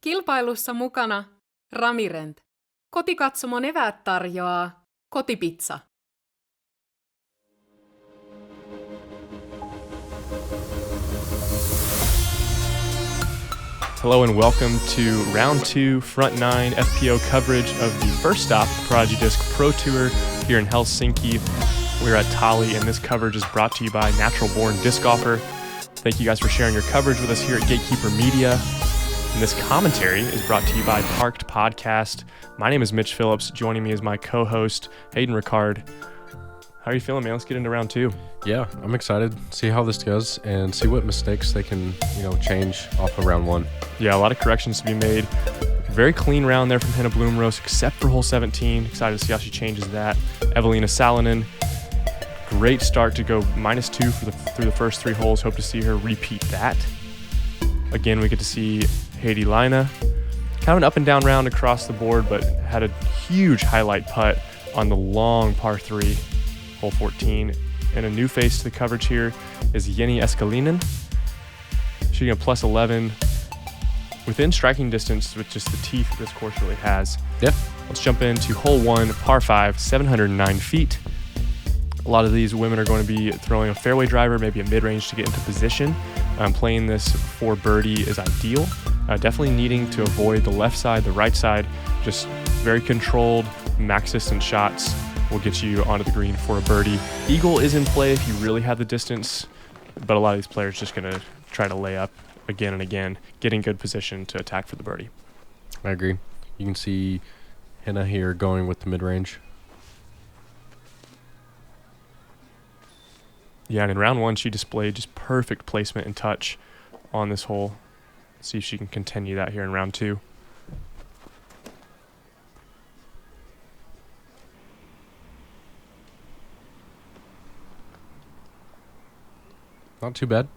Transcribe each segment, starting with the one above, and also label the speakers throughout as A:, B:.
A: Kilpailussa mukana Ramirent. Kotikatsomon eväät tarjoaa Kotipizza.
B: Hello and welcome to round 2, front 9 FPO coverage of the first stop, Prodigy Disc Pro Tour here in Helsinki. We're at Tali, and this coverage is brought to you by Natural Born Disc Golfer. Thank you guys for sharing your coverage with us here at Gatekeeper Media. And this commentary is brought to you by Parked Podcast. My name is Mitch Phillips. Joining me is my co-host, Hayden Riccard. How are you feeling, man? Let's get into round 2.
C: Yeah, I'm excited. See how this goes and see what mistakes they can, change off of round 1.
B: Yeah, a lot of corrections to be made. Very clean round there from Henna Blomroos, except for hole 17. Excited to see how she changes that. Eveliina Salonen, great start to go -2 through the first 3 holes. Hope to see her repeat that. Again, we get to see Heidi Laine. Kind of an up and down round across the board, but had a huge highlight putt on the long par 3, hole 14. And a new face to the coverage here is Jenni Eskelinen. Shooting a +11 within striking distance with just the teeth that this course really has.
C: Yeah.
B: Let's jump into hole 1, par 5, 709 feet. A lot of these women are going to be throwing a fairway driver, maybe a mid-range to get into position. Playing this for birdie is ideal. Definitely needing to avoid the left side, the right side. Just very controlled, max distance shots will get you onto the green for a birdie. Eagle is in play if you really have the distance, but a lot of these players just going to try to lay up again and again, get in good position to attack for the birdie.
C: I agree. You can see Henna here going with the mid-range.
B: Yeah, and in round 1, she displayed just perfect placement and touch on this hole. Let's see if she can continue that here in round 2.
C: Not too bad.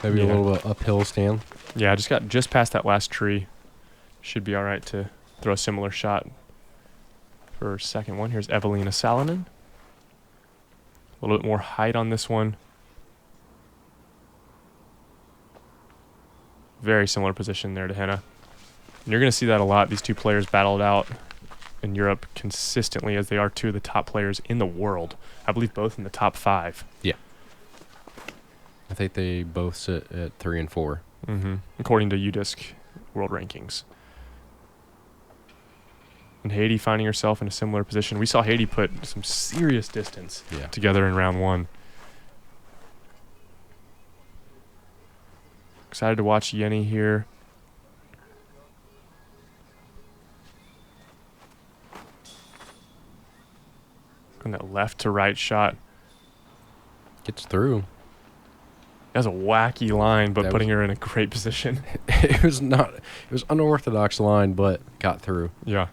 C: Maybe a little bit uphill stand.
B: Yeah, just past that last tree. Should be all right to throw a similar shot for her second one. Here's Eveliina Salonen. A little bit more height on this one. Very similar position there to Henna. And you're going to see that a lot. These two players battled out in Europe consistently, as they are 2 of the top players in the world. I believe both in the top 5.
C: Yeah. I think they both sit at 3 and 4.
B: According to UDisc world rankings. And Heidi finding herself in a similar position. We saw Heidi put some serious distance together in round 1. Excited to watch Jenni here. On that left to right shot.
C: Gets through.
B: That was a wacky line, but putting her in a great position.
C: It was unorthodox line, but got through.
B: Yeah.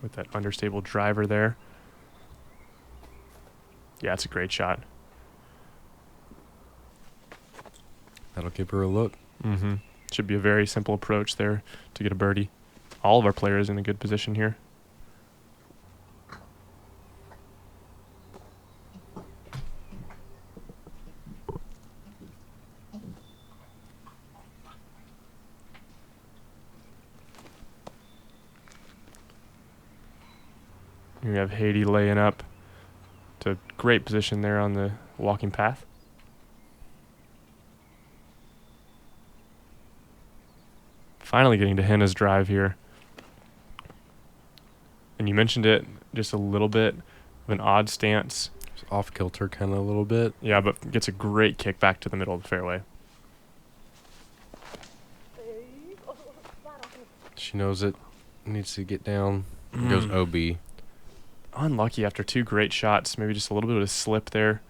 B: With that understable driver there. Yeah, it's a great shot.
C: That'll give her a look.
B: Should be a very simple approach there to get a birdie. All of our players in a good position here. We have Heidi laying up to great position there on the walking path. Finally getting to Henna's drive here. And you mentioned it, just a little bit of an odd stance.
C: It's off kilter kind of a little bit.
B: Yeah, but gets a great kick back to the middle of the fairway.
C: She knows it needs to get down. It goes OB.
B: Unlucky after 2 great shots. Maybe just a little bit of a slip there.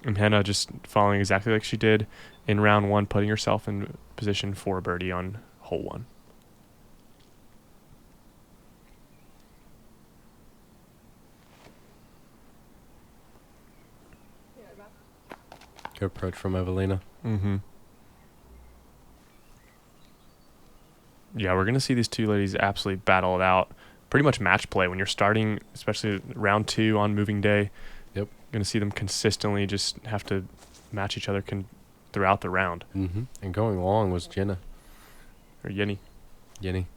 B: And Henna just following exactly like she did in round 1, putting herself in position for a birdie on hole 1.
C: Good approach from Eveliina.
B: Yeah, we're going to see these two ladies absolutely battle it out. Pretty much match play when you're starting, especially round 2 on moving day.
C: Yep.
B: Going to see them consistently just have to match each other throughout the round.
C: Mm-hmm. And going long was Jenna.
B: Or Jenny.
C: Jenny.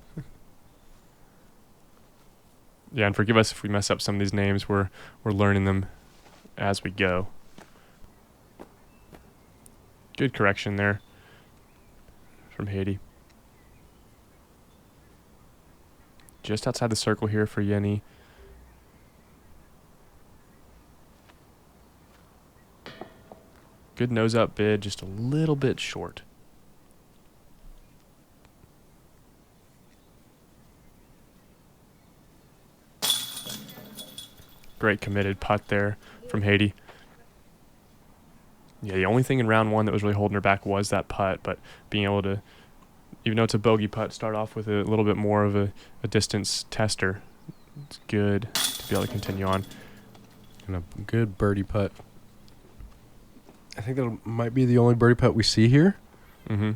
B: Yeah, and forgive us if we mess up some of these names. We're learning them as we go. Good correction there from Heidi. Just outside the circle here for Jenny. Good nose up bid, just a little bit short. Great committed putt there from Heidi. Yeah, the only thing in round 1 that was really holding her back was that putt, but being able to, even though it's a bogey putt, start off with a little bit more of a distance tester. It's good to be able to continue on.
C: And a good birdie putt. I think that might be the only birdie putt we see here.
B: Mm-hmm.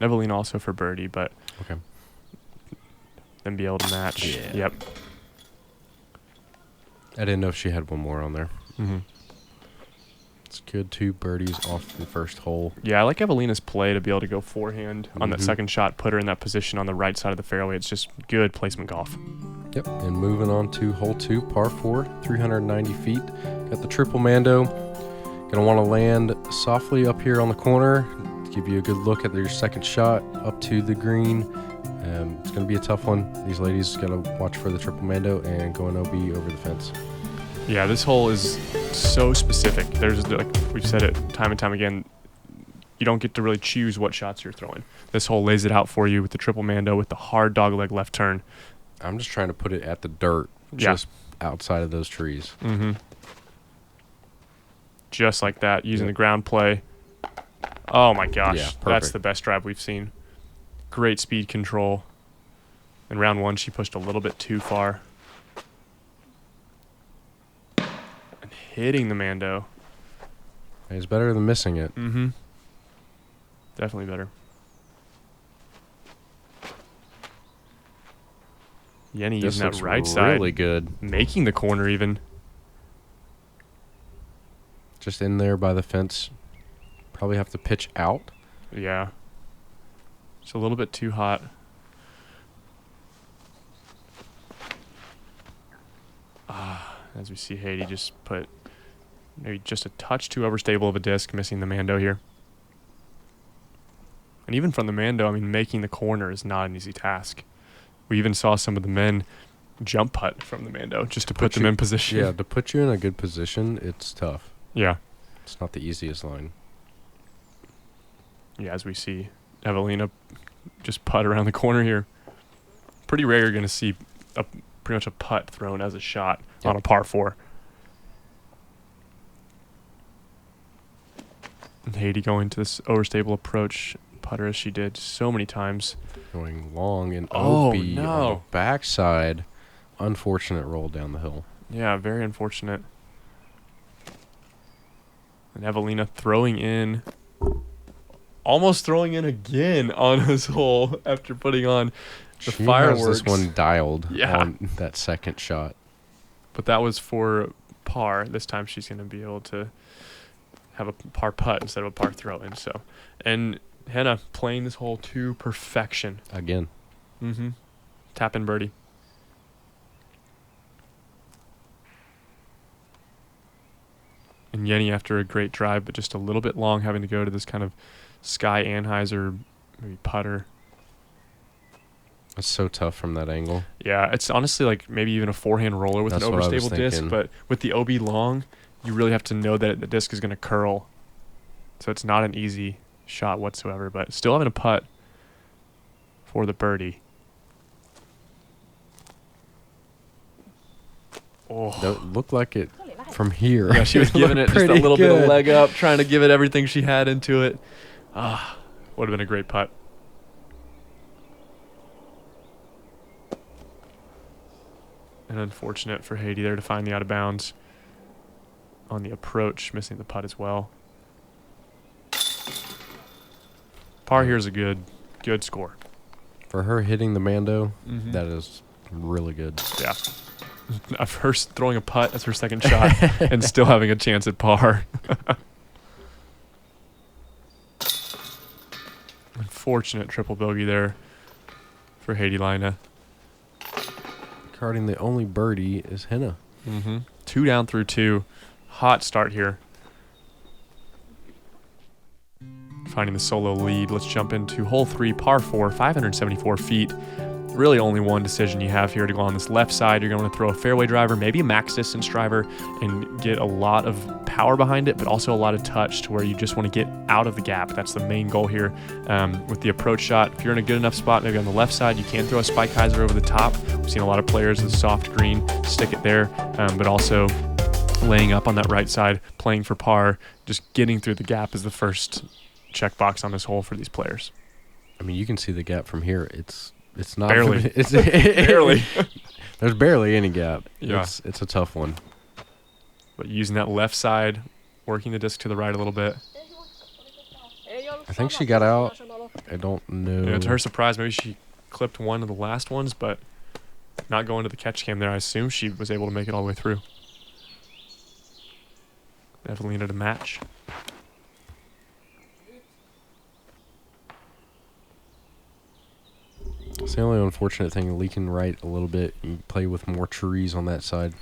B: Eveliina also for birdie, but
C: Okay.
B: then be able to match.
C: Yeah.
B: Yep.
C: I didn't know if she had one more on there.
B: Mm-hmm.
C: It's good. 2 birdies off the first hole.
B: Yeah, I like Evelina's play to be able to go forehand on that
C: Mhm.
B: second shot, put her in that position on the right side of the fairway. It's just good placement golf.
C: Yep. And moving on to hole 2, par 4, 390 feet. Got the triple Mando. Gonna want to land softly up here on the corner. Give you a good look at your second shot up to the green. It's gonna be a tough one. These ladies gotta watch for the triple Mando and go an OB over the fence.
B: Yeah, this hole is so specific. There's, like we've said it time and time again, you don't get to really choose what shots you're throwing. This hole lays it out for you with the triple Mando with the hard dogleg left turn.
C: I'm just trying to put it at the dirt,
B: Yeah.
C: just outside of those trees.
B: Mm-hmm. Just like that, using
C: Yep.
B: the ground play. Oh my gosh,
C: Yeah,
B: that's
C: perfect.
B: the best drive we've seen. Great speed control. In round 1, she pushed a little bit too far. And hitting the Mando.
C: It's better than missing it.
B: Mm-hmm. Definitely better. Jenny
C: This
B: using that
C: looks
B: right side.
C: really good.
B: Making the corner even.
C: Just in there by the fence. Probably have to pitch out.
B: Yeah. It's a little bit too hot. As we see Heidi just put maybe just a touch too overstable of a disc, missing the Mando here. And even from the Mando, I mean, making the corner is not an easy task. We even saw some of the men jump putt from the Mando just to put them in position.
C: Yeah, to put you in a good position, it's tough.
B: Yeah.
C: It's not the easiest line.
B: Yeah, as we see Eveliina just putt around the corner here. Pretty rare you're going to see pretty much a putt thrown as a shot on a par 4. And Heidi going to this overstable approach putter as she did so many times.
C: Going long and
B: Oh,
C: OB on
B: no.
C: the backside. Unfortunate roll down the hill.
B: Yeah, very unfortunate. And Eveliina throwing in, almost throwing in again on his hole after putting on the
C: She
B: fireworks.
C: has this one dialed
B: Yeah.
C: on that second shot.
B: But that was for par. This time she's going to be able to have a par putt instead of a par throw in. So, and Henna playing this hole to perfection.
C: Again.
B: Mm-hmm. Tap in birdie. And Jenny, after a great drive, but just a little bit long, having to go to this kind of Sky Anheuser maybe putter.
C: It's so tough from that angle.
B: Yeah, it's honestly like maybe even a forehand roller with
C: That's
B: an
C: what I was
B: overstable disc,
C: thinking.
B: but with the OB long, you really have to know that the disc is going to curl. So it's not an easy shot whatsoever, but still having a putt for the birdie. Oh,
C: That looked like it from here.
B: yeah, she was giving it just a
C: Pretty
B: little bit of
C: good.
B: leg up, trying to give it everything she had into it. Would have been a great putt. And unfortunate for Heidi there to find the out of bounds on the approach, missing the putt as well. Par here is a good score.
C: For her hitting the Mando,
B: Mhm.
C: that is really good.
B: Yeah. Of her throwing a putt as her second shot and still having a chance at par. Unfortunate triple bogey there for Heidi Laine.
C: Carding the only birdie is Henna.
B: 2 down through 2. Hot start here. Finding the solo lead. Let's jump into hole 3, par 4, 574 feet. Really only one decision you have here to go on this left side. You're going to throw a fairway driver, maybe a max distance driver, and get a lot of power behind it, but also a lot of touch to where you just want to get out of the gap. That's the main goal here with the approach shot. If you're in a good enough spot, maybe on the left side, you can throw a spike hyzer over the top. We've seen a lot of players with soft green stick it there, but also laying up on that right side, playing for par, just getting through the gap is the first checkbox on this hole for these players.
C: I mean, you can see the gap from here. It's not
B: Barely.
C: It's
B: Barely.
C: There's barely any gap.
B: Yeah.
C: It's a tough one.
B: But using that left side, working the disc to the right a little bit.
C: I think she got out. I don't know.
B: To her surprise, maybe she clipped one of the last ones, but not going to the catch cam there. I assume she was able to make it all the way through. Eveliina to match.
C: It's the only unfortunate thing, leaking right a little bit. You play with more trees on that side.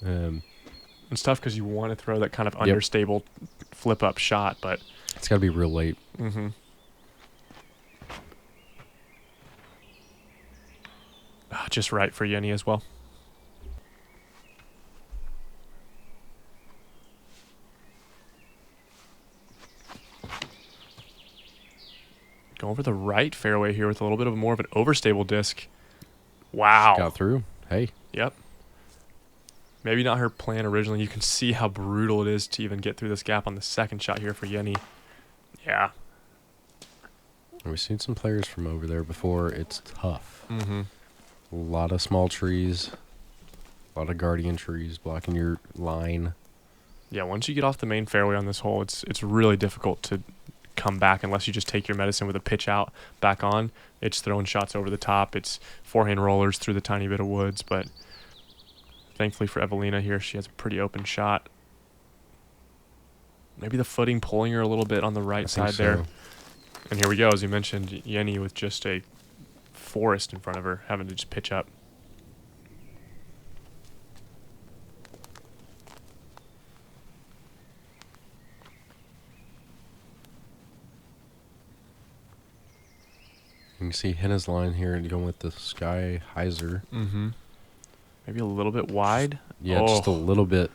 B: It's tough because you want to throw that kind of understable flip-up shot, but
C: it's got to be real late.
B: Just right for Jenni as well. Go over the right fairway here with a little bit of more of an overstable disc. Wow.
C: Got through. Hey.
B: Yep. Maybe not her plan originally. You can see how brutal it is to even get through this gap on the second shot here for Jenni. Yeah.
C: We've seen some players from over there before. It's tough.
B: A
C: lot of small trees. A lot of guardian trees blocking your line.
B: Yeah, once you get off the main fairway on this hole, it's really difficult to come back unless you just take your medicine with a pitch out back on. It's throwing shots over the top. It's forehand rollers through the tiny bit of woods, but thankfully for Eveliina here, she has a pretty open shot. Maybe the footing pulling her a little bit on the right side there. And here we go, as you mentioned, Jenni with just a forest in front of her, having to just pitch up.
C: You can see Henna's line here and going with the sky hyzer.
B: Maybe a little bit wide.
C: Yeah, just a little bit.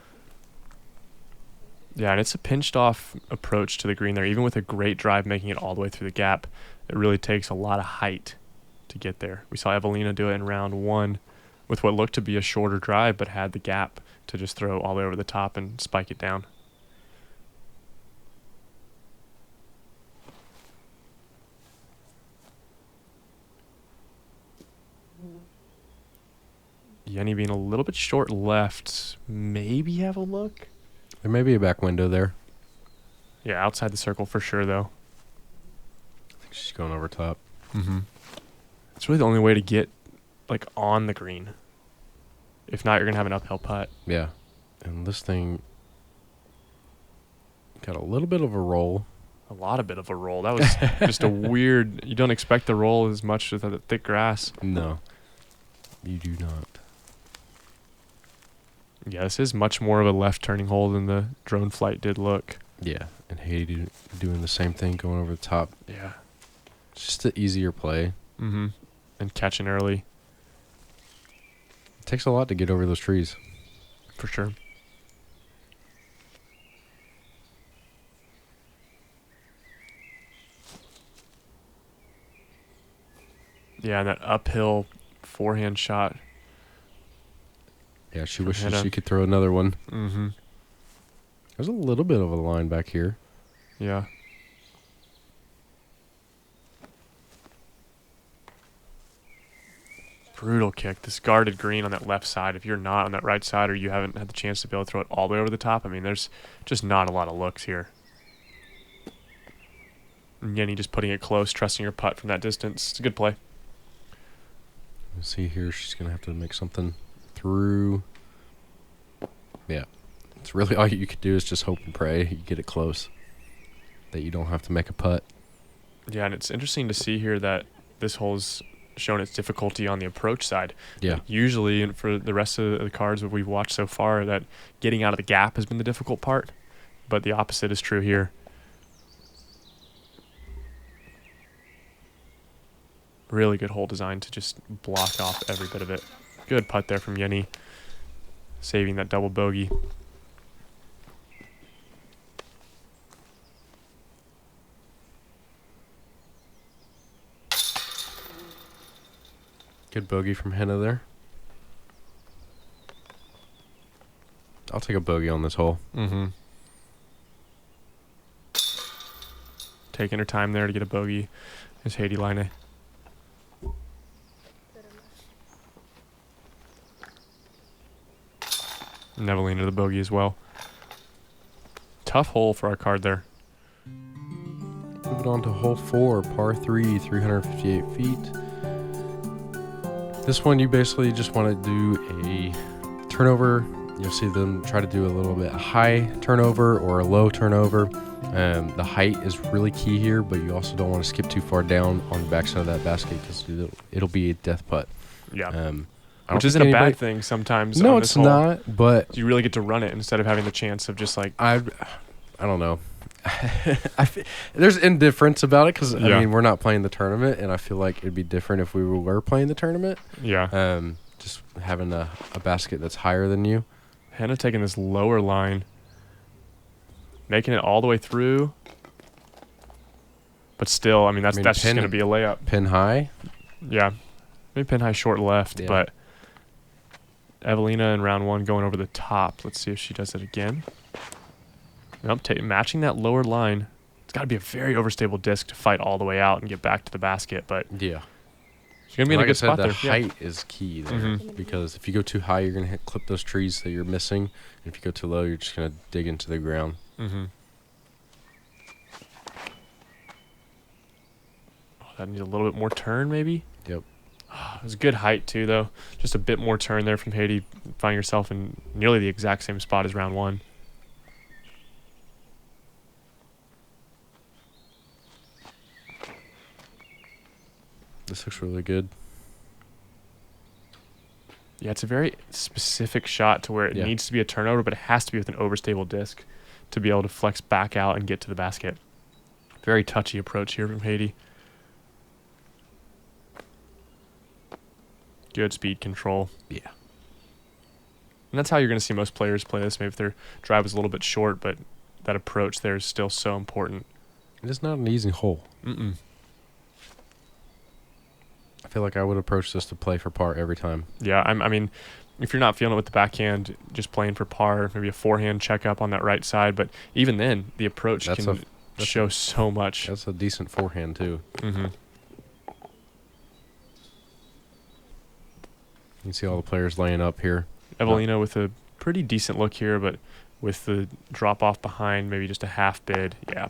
B: Yeah, and it's a pinched off approach to the green there. Even with a great drive making it all the way through the gap, it really takes a lot of height to get there. We saw Eveliina do it in round 1 with what looked to be a shorter drive, but had the gap to just throw all the way over the top and spike it down. Jenni being a little bit short left. Maybe have a look.
C: There may be a back window there.
B: Yeah, outside the circle for sure, though.
C: I think she's going over top.
B: It's really the only way to get like on the green. If not, you're going to have an uphill putt.
C: Yeah. And this thing got a little bit of a roll.
B: A lot of bit of a roll. That was just a weird... You don't expect the roll as much with the thick grass.
C: No. You do not.
B: Yeah, this is much more of a left turning hole than the drone flight did look.
C: Yeah. And Heidi doing the same thing, going over the top.
B: Yeah.
C: It's just an easier play.
B: And catching early.
C: It takes a lot to get over those trees.
B: For sure. Yeah, and that uphill forehand shot.
C: Yeah, she wishes
B: Henna.
C: she could throw another one.
B: Mm-hmm.
C: There's a little bit of a line back here.
B: Yeah. Brutal kick. This guarded green on that left side. If you're not on that right side or you haven't had the chance to be able to throw it all the way over the top, I mean, there's just not a lot of looks here. And Jenni just putting it close, trusting her putt from that distance. It's a good play.
C: You see here, she's going to have to make something through. Yeah. It's really all you could do is just hope and pray you get it close, that you don't have to make a putt.
B: Yeah, and it's interesting to see here that this hole's shown its difficulty on the approach side.
C: Yeah.
B: Usually, and for the rest of the cards that we've watched so far, that getting out of the gap has been the difficult part, but the opposite is true here. Really good hole design to just block off every bit of it. Good putt there from Jenni, saving that double bogey.
C: Good bogey from Henna there. I'll take a bogey on this hole.
B: Mm-hmm. Taking her time there to get a bogey is Heidi Laine. And Eveliina to the bogey as well. Tough hole for our card there.
C: Moving on to hole 4, par 3, 358 feet. This one, you basically just want to do a turnover. You'll see them try to do a little bit high turnover or a low turnover. The height is really key here, but you also don't want to skip too far down on the backside of that basket because it'll be a death putt.
B: Yeah. Which isn't a bad thing sometimes.
C: No,
B: on this
C: it's
B: hole.
C: not, but
B: You really get to run it instead of having the chance of just like...
C: I don't know. There's indifference about it because,
B: Yeah.
C: I mean, we're not playing the tournament, and I feel like it'd be different if we were playing the tournament.
B: Yeah.
C: Just having a basket that's higher than you.
B: Henna taking this lower line, making it all the way through. But still, I mean, that's just going to be a layup.
C: Pin high.
B: Yeah. Maybe pin high short left,
C: Yeah.
B: but Eveliina in round 1 going over the top. Let's see if she does it again. Nope, matching that lower line. It's got to be a very overstable disc to fight all the way out and get back to the basket, but
C: Yeah.
B: she's going to be in a
C: Like I
B: good
C: said,
B: spot
C: the
B: there.
C: height is key there
B: Mhm.
C: because if you go too high, you're going to clip those trees that you're missing. And if you go too low, you're just going to dig into the ground.
B: Mm-hmm. Oh, that needs a little bit more turn, maybe?
C: Yep.
B: It was a good height, too, though. Just a bit more turn there from Heidi, finding herself in nearly the exact same spot as round 1.
C: This looks really good.
B: Yeah, it's a very specific shot to where it
C: Yeah.
B: needs to be a turnover, but it has to be with an overstable disc to be able to flex back out and get to the basket. Very touchy approach here from Heidi. Good speed control.
C: Yeah.
B: And that's how you're going to see most players play this. Maybe if their drive was a little bit short, but that approach there is still so important.
C: It is not an easy hole.
B: Mm-mm.
C: I feel like I would approach this to play for par every time.
B: Yeah, I mean, if you're not feeling it with the backhand, just playing for par, maybe a forehand checkup on that right side. But even then, the approach
C: That's
B: can show so much.
C: That's a decent forehand, too.
B: Mm-hmm.
C: You can see all the players laying up here.
B: Eveliina with a pretty decent look here, but with the drop off behind, maybe just a half bid. Yeah.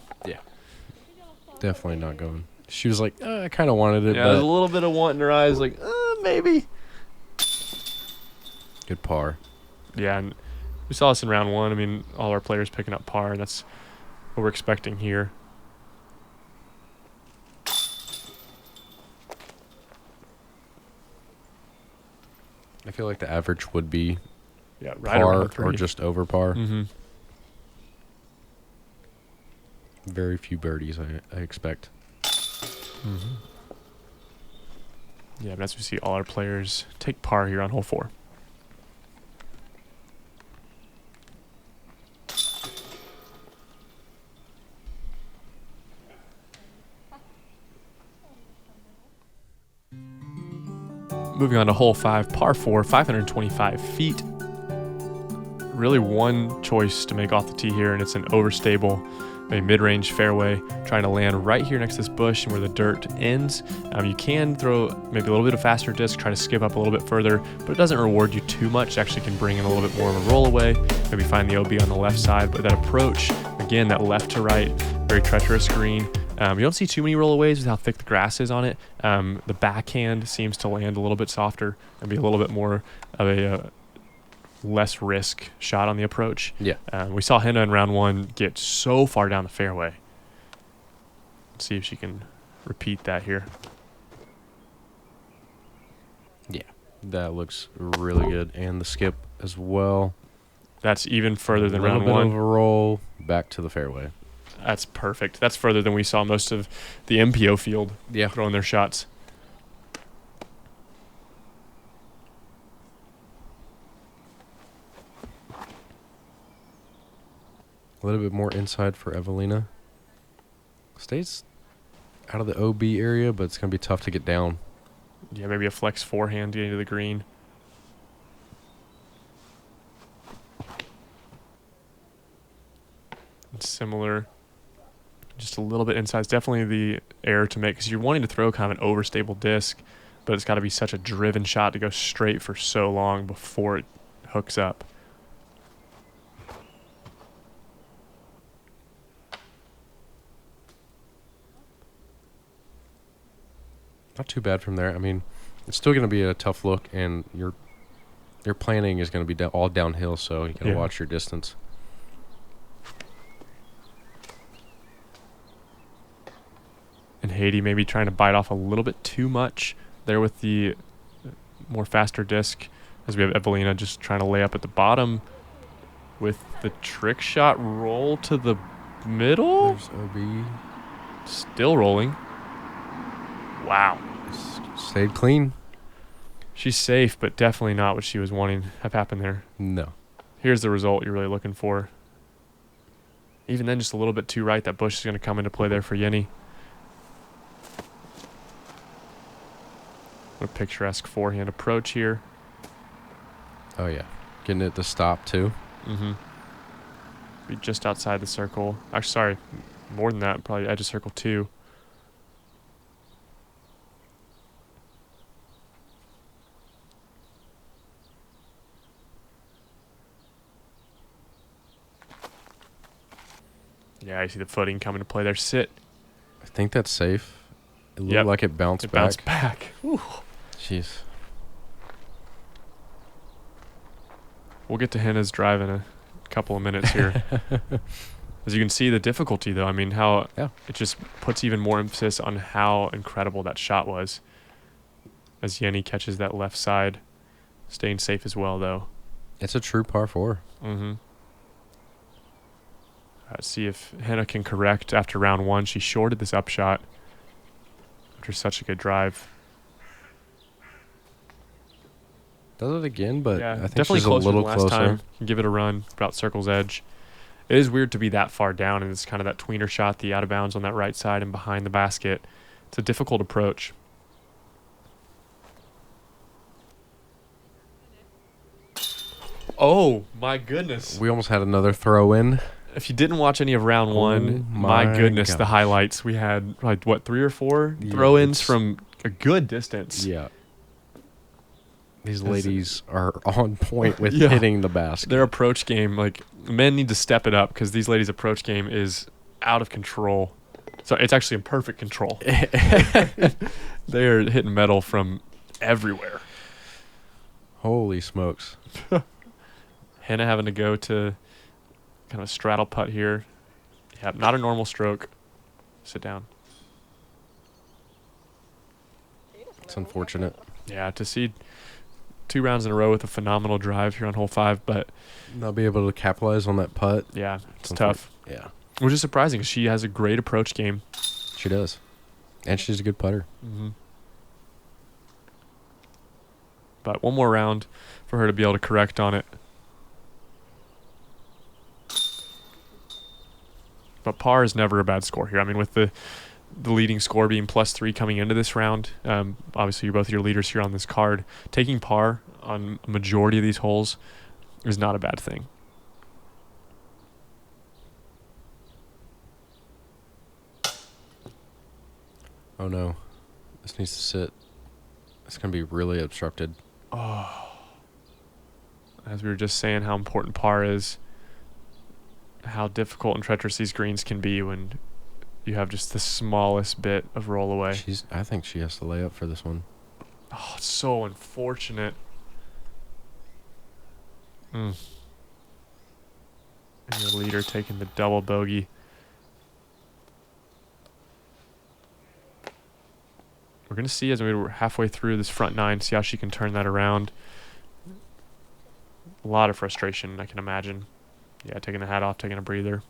C: Definitely not going. She was like, I kind of wanted it,
B: Yeah, there's a
C: but
B: little bit of want in her eyes, like, maybe.
C: good par.
B: Yeah, and we saw this in round 1. I mean, all our players picking up par, and that's what we're expecting here.
C: I feel like the average would be
B: Yeah, right
C: par
B: around 3.
C: or just over par.
B: Mm-hmm.
C: Very few birdies, I expect.
B: Mm-hmm. Yeah, but as we see all our players take par here on hole 4. Moving on to hole 5, par 4, 525 feet. Really one choice to make off the tee here, and it's an overstable, a mid-range fairway, trying to land right here next to this bush and where the dirt ends. You can throw maybe a little bit of faster disc, try to skip up a little bit further, but it doesn't reward you too much. It actually can bring in a little bit more of a roll away, maybe find the OB on the left side, but that approach, again, that left to right, very treacherous green, You don't see too many rollaways with how thick the grass is on it. The backhand seems to land a little bit softer and be a little bit more of a less risk shot on the approach.
C: Yeah.
B: We saw Henna in round 1 get so far down the fairway. Let's see if she can repeat that here.
C: Yeah, that looks really good. And the skip as well.
B: That's even further than
C: a little
B: round
C: bit
B: 1.
C: of a roll back to the fairway.
B: That's perfect. That's further than we saw most of the MPO field
C: Yeah.
B: throwing their shots.
C: A little bit more inside for Eveliina. Stays out of the OB area, but it's going to be tough to get down.
B: Yeah, maybe a flex forehand getting to the green. It's similar. Just a little bit inside. It's definitely the error to make because you're wanting to throw kind of an overstable disc, but it's got to be such a driven shot to go straight for so long before it hooks up.
C: Not too bad from there. I mean, it's still going to be a tough look, and your planning is going to be all downhill, so you got to watch your distance.
B: And Heidi maybe trying to bite off a little bit too much there with the more faster disc, as we have Eveliina just trying to lay up at the bottom with the trick shot roll to the middle.
C: There's OB.
B: Still rolling. Wow.
C: Stayed clean.
B: She's safe, but definitely not what she was wanting to have happen there.
C: No.
B: Here's the result you're really looking for. Even then, just a little bit too right. That bush is going to come into play there for Jenni. What a picturesque forehand approach here.
C: Oh, yeah. Getting it to stop, too.
B: Mm-hmm. Be just outside the circle. Actually, sorry, more than that. Probably edge of circle 2. Yeah, you see the footing coming to play there. Sit.
C: I think that's safe. It looked like it bounced back.
B: Bounced back. Whew.
C: Jeez.
B: We'll get to Henna's drive in a couple of minutes here. As you can see, the difficulty, though. I mean, how it just puts even more emphasis on how incredible that shot was. As Jenni catches that left side, staying safe as well, though.
C: It's a true par 4.
B: Mm-hmm. See if Henna can correct after round 1. She shorted this upshot after such a good drive.
C: Does it again, but
B: Yeah,
C: I think
B: definitely
C: she's a
B: closer
C: little
B: than last
C: closer.
B: time. Can give it a run about circle's edge. It is weird to be that far down, and it's kind of that tweener shot, the out of bounds on that right side and behind the basket. It's a difficult approach. Oh, my goodness.
C: We almost had another throw in.
B: If you didn't watch any of round 1, my goodness, the highlights. We had, like, what, 3 or 4 throw-ins from a good distance.
C: Yeah. These ladies are on point with hitting the basket.
B: Their approach game, like, men need to step it up because these ladies' approach game is out of control. So it's actually in perfect control. They are hitting metal from everywhere.
C: Holy smokes.
B: Henna having to go to kind of a straddle putt here. Yeah, not a normal stroke. Sit down.
C: It's unfortunate.
B: Yeah, to see 2 rounds in a row with a phenomenal drive here on hole 5, but
C: Not be able to capitalize on that putt.
B: yeah, it's tough.
C: Yeah,
B: Which is surprising because she has a great approach game.
C: she does. And she's a good putter.
B: Mm-hmm. But one more round for her to be able to correct on it. But par is never a bad score here. I mean, with the leading score being +3 coming into this round, obviously you're both your leaders here on this card. Taking par on a majority of these holes is not a bad thing.
C: Oh, no. This needs to sit. It's going to be really obstructed.
B: Oh. As we were just saying how important par is, how difficult and treacherous these greens can be when you have just the smallest bit of rollaway.
C: I think she has to lay up for this one.
B: Oh, it's so unfortunate. And your leader taking the double bogey. We're going to see as we're halfway through this front nine, see how she can turn that around. A lot of frustration, I can imagine. Yeah, taking the hat off, taking a breather.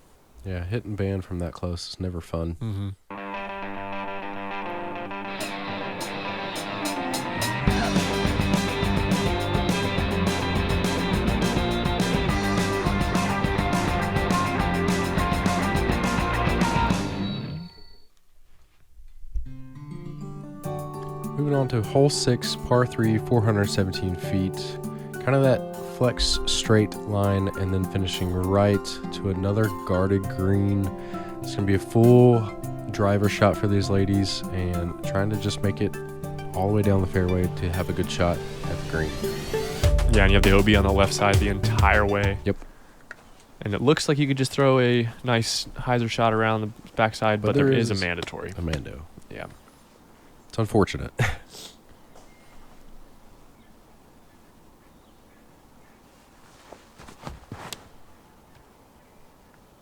C: Yeah, hitting band from that close is never fun.
B: Mm-hmm.
C: Moving on to hole 6, par 3, 417 feet. Kind of that flex straight line, and then finishing right to another guarded green. It's going to be a full driver shot for these ladies, and trying to just make it all the way down the fairway to have a good shot at the green.
B: Yeah, and you have the OB on the left side the entire way.
C: Yep.
B: And it looks like you could just throw a nice hyzer shot around the backside, but there is a mandatory.
C: A mando.
B: Yeah.
C: It's unfortunate.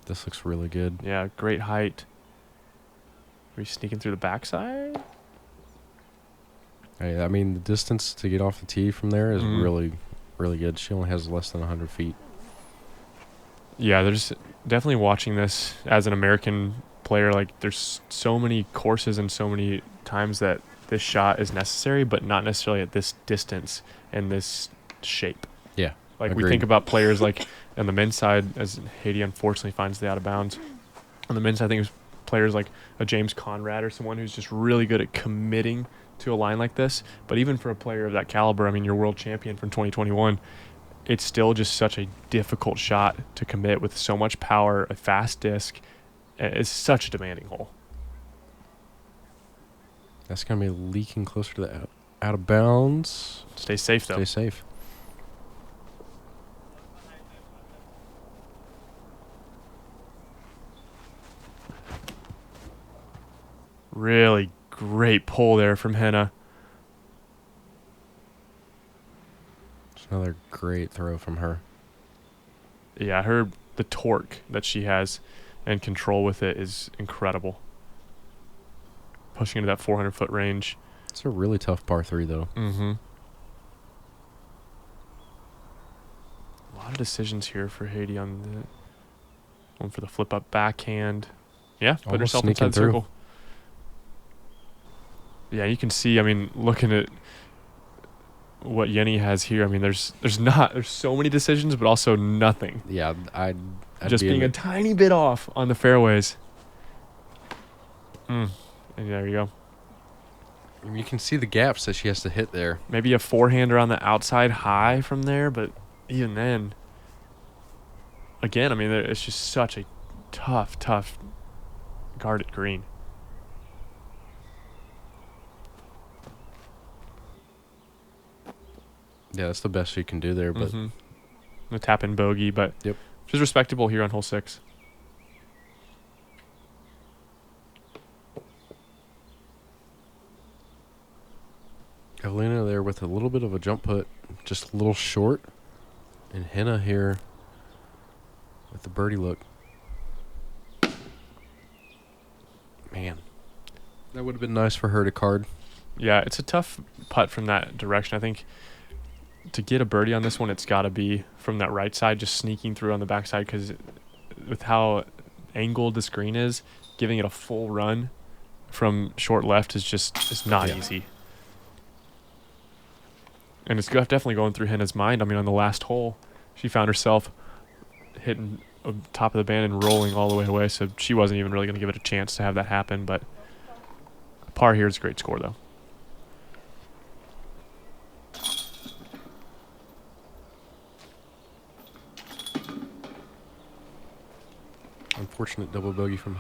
C: This looks really good.
B: Yeah, great height. Are you sneaking through the backside?
C: Hey, I mean, the distance to get off the tee from there is really, really good. She only has less than 100 feet.
B: Yeah, there's definitely watching this as an American player. Like, there's so many courses and so many times that this shot is necessary, but not necessarily at this distance and this shape.
C: Yeah.
B: Like,
C: agreed.
B: we think about players like on the men's side, as Heidi unfortunately finds the out of bounds. On the men's side, I think it's players like a James Conrad or someone who's just really good at committing to a line like this. But even for a player of that caliber, I mean, you're world champion from 2021, it's still just such a difficult shot to commit with so much power, a fast disc. It's such a demanding hole.
C: That's going to be leaking closer to the out of bounds.
B: Stay safe, though.
C: Stay safe.
B: Really great pull there from Henna.
C: It's another great throw from her.
B: Yeah, the torque that she has and control with it is incredible. Pushing into that 400-foot range.
C: It's a really tough par 3, though.
B: Mm-hmm. A lot of decisions here for Heidi on the one for the flip-up backhand. Yeah, put
C: Almost
B: herself
C: sneaking
B: inside the
C: through.
B: circle. Yeah, you can see, I mean, looking at what Jenni has here, I mean, there's so many decisions, but also nothing.
C: Yeah, I'd
B: Just
C: be
B: being a tiny bit off on the fairways. And there you go.
C: You can see the gaps that she has to hit there.
B: Maybe a forehander on the outside high from there, but even then, again, I mean, it's just such a tough guarded green.
C: Yeah, that's the best she can do there, but
B: A tap in bogey, but
C: yep.
B: Which is respectable here on hole 6.
C: Eveliina there with a little bit of a jump putt, just a little short. And Henna here with the birdie look. Man, that would have been nice for her to card.
B: Yeah, it's a tough putt from that direction. I think to get a birdie on this one, it's got to be from that right side, just sneaking through on the backside, because with how angled this green is, giving it a full run from short left is not easy. And it's definitely going through Henna's mind. I mean, on the last hole, she found herself hitting top of the band and rolling all the way away, so she wasn't even really going to give it a chance to have that happen. But a par here is a great score, though.
C: Unfortunate double bogey from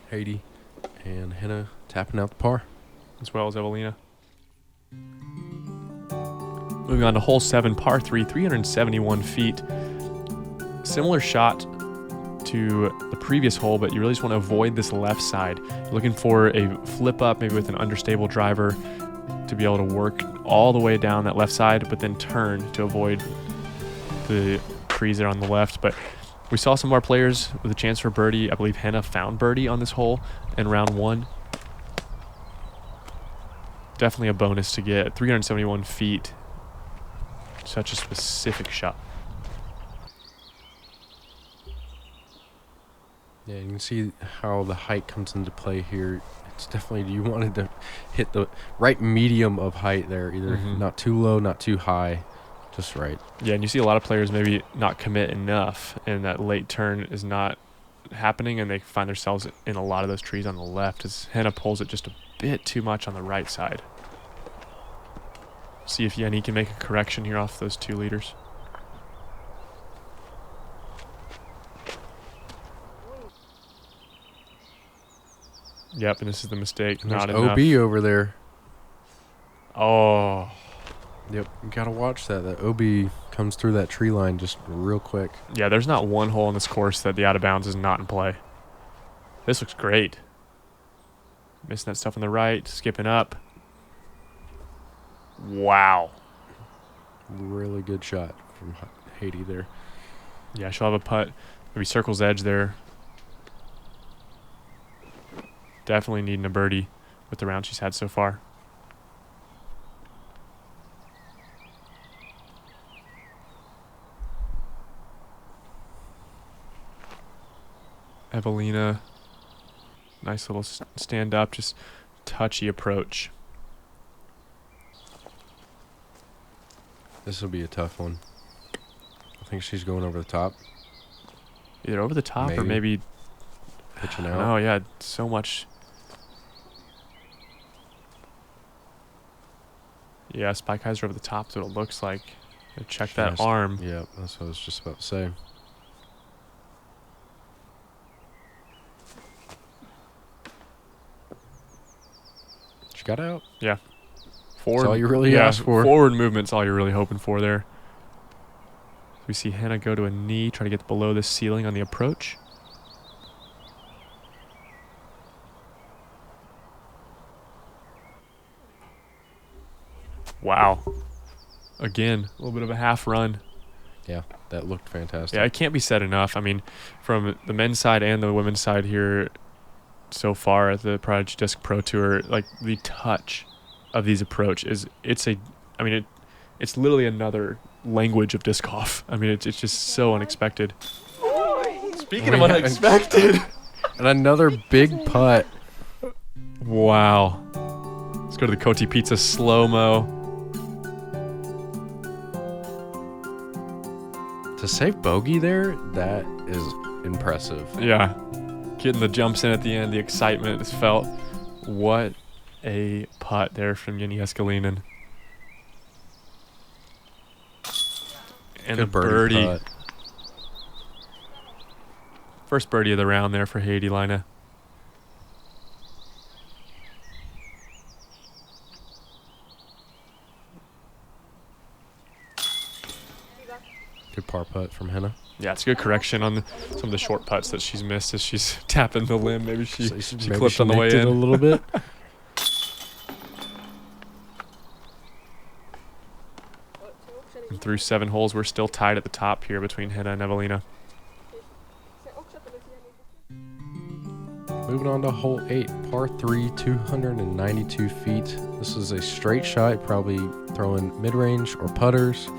C: Heidi, and Henna tapping out the par.
B: As well as Eveliina. Moving on to hole 7, par 3, 371 feet. Similar shot to the previous hole, but you really just want to avoid this left side. You're looking for a flip up, maybe with an understable driver, to be able to work all the way down that left side, but then turn to avoid the trees there on the left. But we saw some of our players with a chance for birdie. I believe Henna found birdie on this hole in round 1. Definitely a bonus to get 371 feet. Such a specific shot.
C: Yeah, you can see how the height comes into play here. It's definitely, you wanted to hit the right medium of height there, either not too low, not too high, just right.
B: Yeah, and you see a lot of players maybe not commit enough, and that late turn is not happening, and they find themselves in a lot of those trees on the left as Henna pulls it just a bit too much on the right side. See if Jenni can make a correction here off those 2 leaders. Yep, and this is the mistake.
C: And
B: Not
C: there's
B: enough.
C: OB over there.
B: Oh.
C: Yep, you gotta watch that. That OB comes through that tree line just real quick.
B: Yeah, there's not one hole in this course that the out of bounds is not in play. This looks great. Missing that stuff on the right, skipping up. Wow.
C: Really good shot from Heidi there.
B: Yeah, she'll have a putt. Maybe circle's edge there. Definitely needing a birdie with the round she's had so far. Eveliina, nice little stand up, just touchy approach.
C: This will be a tough one. I think she's going over the top.
B: Either over the top or maybe
C: pitching out.
B: Oh yeah, so much. Yeah, spike highs are over the top, so it looks like. Check that arm.
C: Yeah, that's what I was just about to say. She got out.
B: Yeah. Forward.
C: That's all you really asked for.
B: Forward movement's all you're really hoping for there. We see Henna go to a knee, try to get below the ceiling on the approach. Wow. Again, a little bit of a half run.
C: Yeah, that looked fantastic.
B: Yeah, it can't be said enough. I mean, from the men's side and the women's side here so far at the Prodigy Disc Pro Tour, like the touch of these approach is, it's literally another language of disc golf. I mean, it's just so unexpected. Speaking of unexpected.
C: And another big putt.
B: Wow. Let's go to the Coty Pizza slow-mo.
C: To save bogey there, that is impressive.
B: Yeah. Getting the jumps in at the end, the excitement is felt. What a putt there from Jenni Eskelinen. And
C: Good
B: the birdie.
C: putt.
B: First birdie of the round there for Heidi Laine.
C: Good par putt from Henna.
B: Yeah, it's a good correction on some of the short putts that she's missed as she's tapping the limb. Maybe she clipped on the way in
C: a little bit.
B: And through 7 holes, we're still tied at the top here between Henna and Eveliina.
C: Moving on to hole 8, par 3, 292 feet. This is a straight shot, probably throwing mid-range or putters,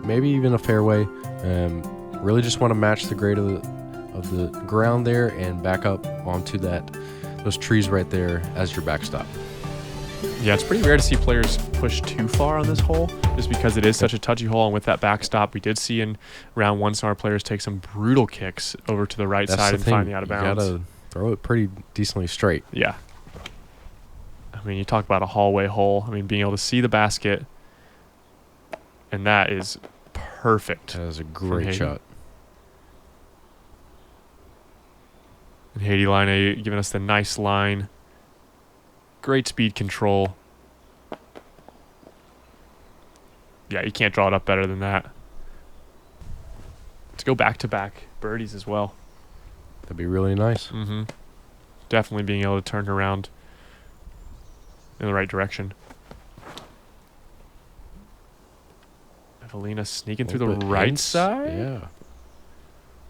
C: maybe even a fairway. Really just want to match the grade of the ground there and back up onto those trees right there as your backstop.
B: Yeah, it's pretty rare to see players push too far on this hole just because it is such a touchy hole. And with that backstop, we did see in round 1 some of our players take some brutal kicks over to the right side and find the out of bounds.
C: You gotta throw it pretty decently straight.
B: Yeah. I mean, you talk about a hallway hole. I mean, being able to see the basket, and that is perfect.
C: That is a great shot.
B: And Heidi Laine giving us the nice line. Great speed control. Yeah, you can't draw it up better than that. Let's go back-to-back birdies as well.
C: That'd be really nice.
B: Mm-hmm. Definitely being able to turn her around in the right direction. Eveliina sneaking through the right side.
C: Yeah.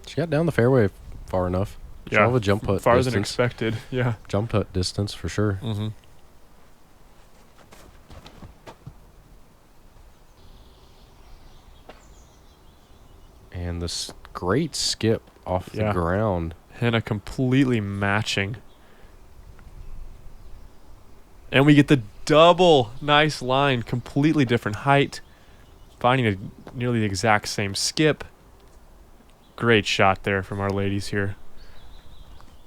C: She got down the fairway far enough. She'll
B: Yeah,
C: have a jump putt
B: farther
C: distance.
B: than expected. Yeah.
C: Jump putt distance for sure.
B: Mm-hmm.
C: And this great skip off the
B: Yeah.
C: ground.
B: Henna completely matching. And we get the double nice line, completely different height, finding nearly the exact same skip. Great shot there from our ladies here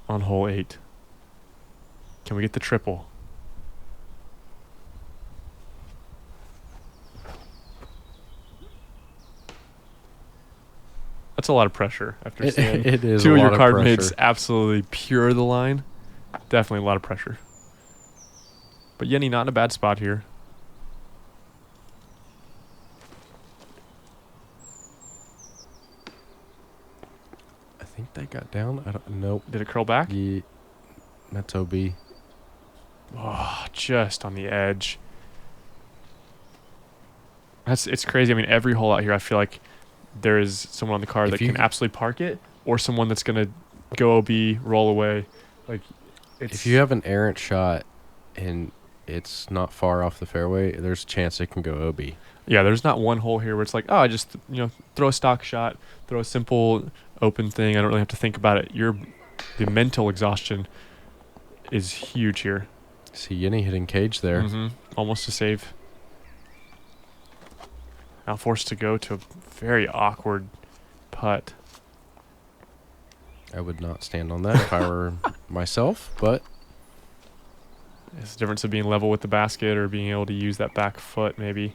B: on hole 8. Can we get the triple? That's a lot of pressure after seeing
C: It is
B: two
C: a
B: of your
C: lot of
B: card
C: pressure.
B: mates absolutely pure the line. Definitely a lot of pressure. But Jenni not in a bad spot here.
C: I think they got down. I don't know.
B: Did it curl back?
C: Yeah, that's OB.
B: Oh, just on the edge. It's crazy. I mean, every hole out here, I feel like there is someone on the card
C: If
B: that
C: you
B: can
C: c-
B: absolutely park it, or someone that's gonna go OB, roll away. Like, it's
C: If you have an errant shot and it's not far off the fairway, there's a chance it can go OB.
B: yeah, there's not one hole here where it's like, oh, I just throw a stock shot, throw a simple open thing. I don't really have to think about it. The mental exhaustion is huge here.
C: See Jenni hitting cage there.
B: Mm-hmm. Almost a save. Now forced to go to a very awkward putt.
C: I would not stand on that if I were myself, but
B: It's the difference of being level with the basket or being able to use that back foot maybe.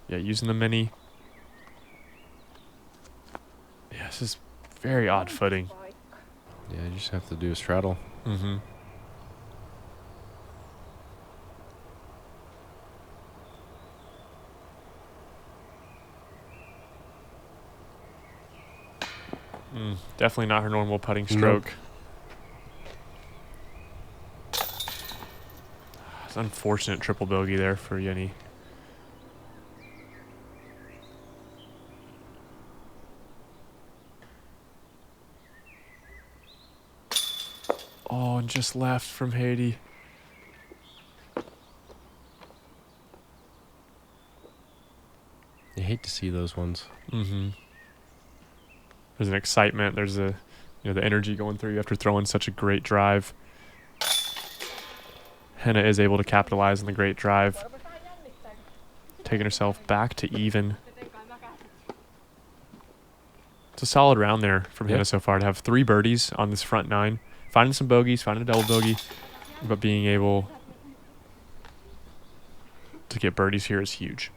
B: Yeah, using the mini. Yeah, this is very odd footing.
C: yeah, you just have to do a straddle.
B: Mm-hmm. Definitely not her normal putting stroke. It's unfortunate triple bogey there for Jenni. Oh, and just left from Heidi.
C: You hate to see those ones.
B: Mm-hmm. There's an excitement. There's the energy going through you after throwing such a great drive. Henna is able to capitalize on the great drive, taking herself back to even. It's a solid round there from Henna so far to have 3 birdies on this front 9, finding some bogeys, finding a double bogey, but being able to get birdies here is huge.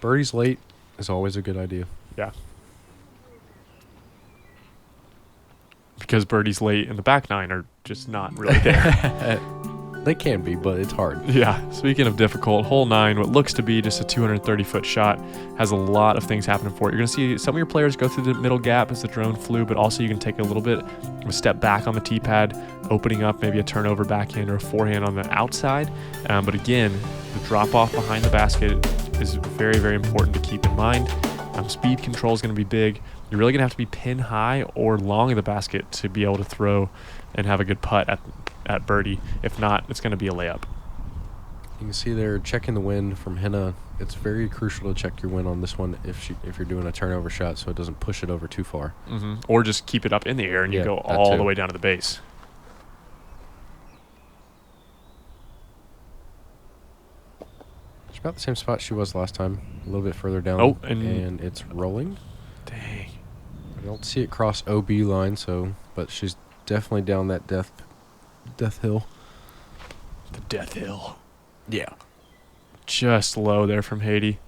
C: Birdies late is always a good idea.
B: Yeah. Because birdies late in the back 9 are just not really there.
C: They can be, but it's hard.
B: Yeah. Speaking of difficult, hole 9, what looks to be just a 230-foot shot, has a lot of things happening for it. You're going to see some of your players go through the middle gap as the drone flew, but also you can take a little bit of a step back on the tee pad, opening up maybe a turnover backhand or a forehand on the outside. But again, the drop off behind the basket is very, very important to keep in mind. Speed control is going to be big. You're really going to have to be pin high or long in the basket to be able to throw and have a good putt at birdie. If not, it's going to be a layup.
C: You can see they're checking the wind from Henna. It's very crucial to check your wind on this one if you're doing a turnover shot so it doesn't push it over too far.
B: Mm-hmm. Or just keep it up in the air and you
C: Yeah,
B: go
C: that
B: all
C: too.
B: the way down to the base.
C: She's about the same spot she was last time, a little bit further down.
B: Oh,
C: and it's rolling.
B: Dang.
C: I don't see it cross OB line, but she's definitely down that death hill.
B: The death hill.
C: Yeah.
B: Just low there from Heidi.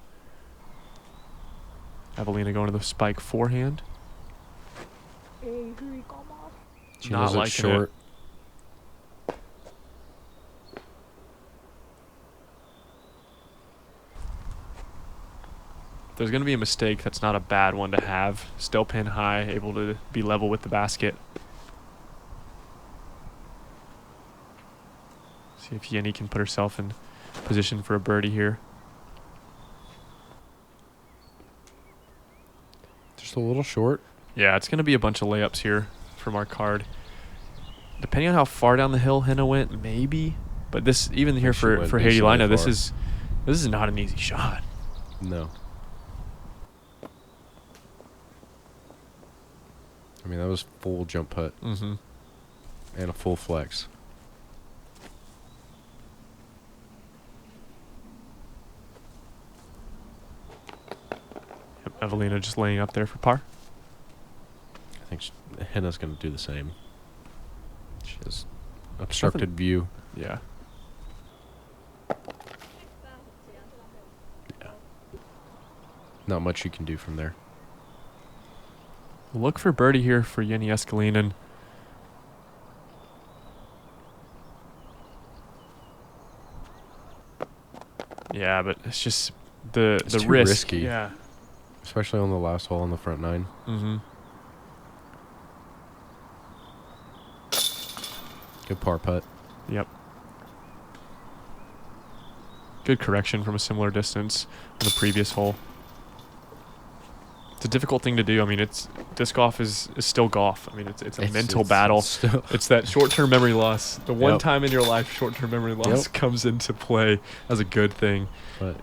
B: Eveliina going to the spike forehand.
C: She
B: Not
C: knows it's
B: liking
C: short.
B: there's going to be a mistake, that's not a bad one to have. Still pin high, able to be level with the basket. See if Jenni can put herself in position for a birdie here.
C: Just a little short.
B: Yeah, it's going to be a bunch of layups here from our card. Depending on how far down the hill Henna went, maybe. But this, even here for Heidi Laine, this is not an easy shot.
C: No. I mean, that was full jump putt.
B: Mm-hmm.
C: And a full flex.
B: Yep, Eveliina just laying up there for par.
C: I think Henna's going to do the same. She has obstructed view.
B: Yeah.
C: Yeah. Not much you can do from there.
B: Look for birdie here for Jenni Eskelinen. Yeah, but it's just the
C: too
B: risk.
C: risky.
B: Yeah.
C: Especially on the last hole on the front nine.
B: Mm-hmm.
C: Good par putt.
B: Yep. Good correction from a similar distance on the previous hole. It's a difficult thing to do. I mean, disc golf is still golf. I mean, it's a mental battle. It's that short-term memory loss. The one time in your life short-term memory loss comes into play as a good thing.
C: But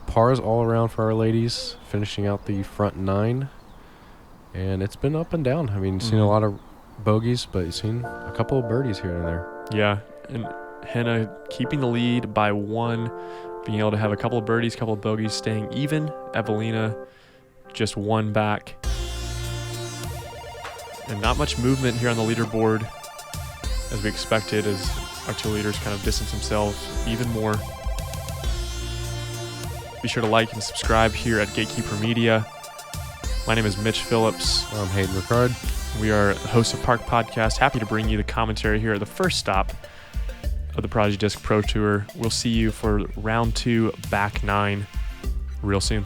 C: pars all around for our ladies, finishing out the front nine. And it's been up and down. I mean, you've seen a lot of bogeys, but you've seen a couple of birdies here and there.
B: Yeah, and Henna keeping the lead by 1, being able to have a couple of birdies, couple of bogeys, staying even. Eveliina just 1 back. And not much movement here on the leaderboard as we expected, as our 2 leaders kind of distance themselves even more. Be sure to like and subscribe here at Gatekeeper Media. My name is Mitch Phillips.
C: I'm Hayden Riccard.
B: We are the hosts of Park Podcast. Happy to bring you the commentary here at the first stop of the Prodigy Disc Pro Tour. We'll see you for round 2, back 9 real soon.